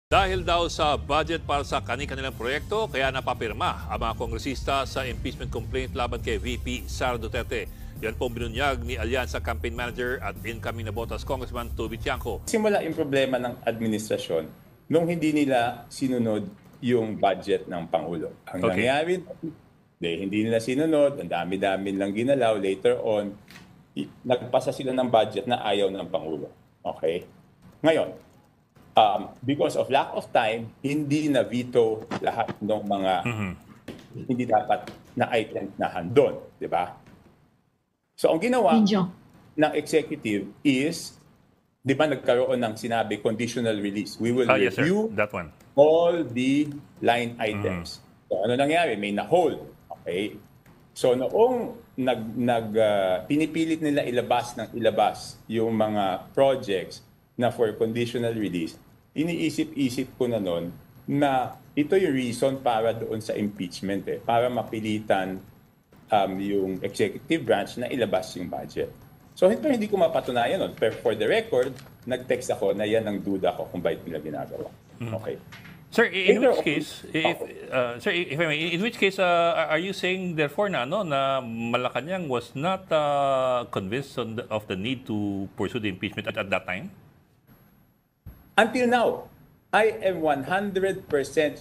Dahil daw sa budget para sa kani-kanilang proyekto, kaya napapirma ang mga kongresista sa impeachment complaint laban kay VP Sara Duterte. Yan po binunyag ni Alyansa Campaign Manager at incoming na botas Congressman Toby Tiangco. Simula yung problema ng administrasyon nung hindi nila sinunod yung budget ng Pangulo. Ang nangyari, hindi nila sinunod, ang dami-dami lang ginalaw. Later on, nagpasa sila ng budget na ayaw ng Pangulo. Okay? Ngayon, because of lack of time, hindi na veto lahat ng mga hindi dapat na items na handon, di ba? So ang ginawa ng executive is, di ba nagkaroon ng sinabi conditional release. We will review that one. All the line items. So ano nangyari? May na-hold. Okay? So noong pinipilit nila ilabas yung mga projects na for conditional release, iniisip-isip ko na noon na ito yung reason para doon sa impeachment para mapilitan yung executive branch na ilabas yung budget. So hindi ko mapatunayan nun. Pero for the record, nag-text ako na yan ang duda ko kung bakit nila ginagawa. Okay. Sir, in which case, sir, if I may, in which case, are you saying therefore na Malacanang was not convinced of the need to pursue the impeachment at that time? Until now, I am 100%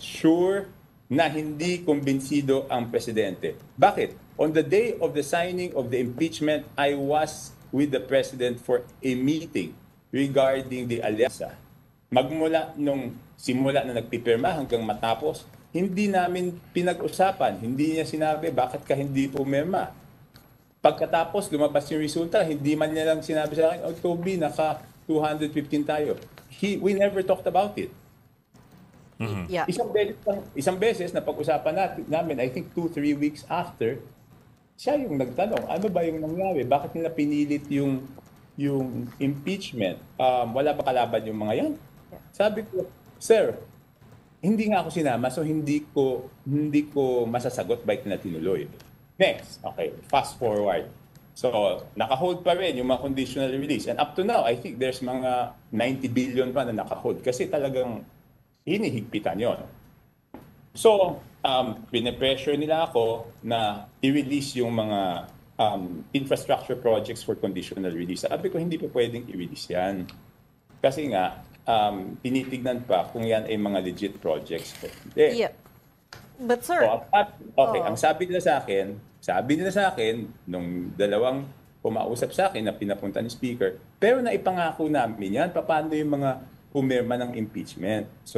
sure na hindi kumbinsido ang presidente. Bakit? On the day of the signing of the impeachment, I was with the president for a meeting regarding the alyansa. Magmula nung simula na nagpipirma hanggang matapos, hindi namin pinag-usapan. Hindi niya sinabi, bakit ka hindi pumirma? Pagkatapos, lumabas yung resulta, hindi man niya lang sinabi sa akin, oh, Toby, naka 215 tayo. We never talked about it. Yeah. Isang beses na pag-usapan namin, I think 2-3 weeks after, siya yung nagtanong, ano ba yung nangyari? Bakit nila pinilit yung impeachment? Wala ba kalaban yung mga yan? Sabi ko, sir, hindi nga ako sinama, so hindi ko masasagot bakit na tinuloy. Next, okay, fast forward. So, naka-hold pa rin yung mga conditional release. And up to now, I think there's mga 90 billion pa na naka-hold kasi talagang hinihigpitan yon. So, pinapressure nila ako na i-release yung mga infrastructure projects for conditional release. Sabi ko, hindi pa pwedeng i-release yan. Kasi nga, tinitignan pa kung yan ay mga legit projects. Yeah. But sir... Ang sabi nila sa akin, nung dalawang pumausap sa akin na pinapunta ni Speaker, pero naipangako namin yan, paano yung mga pumirma ng impeachment. So,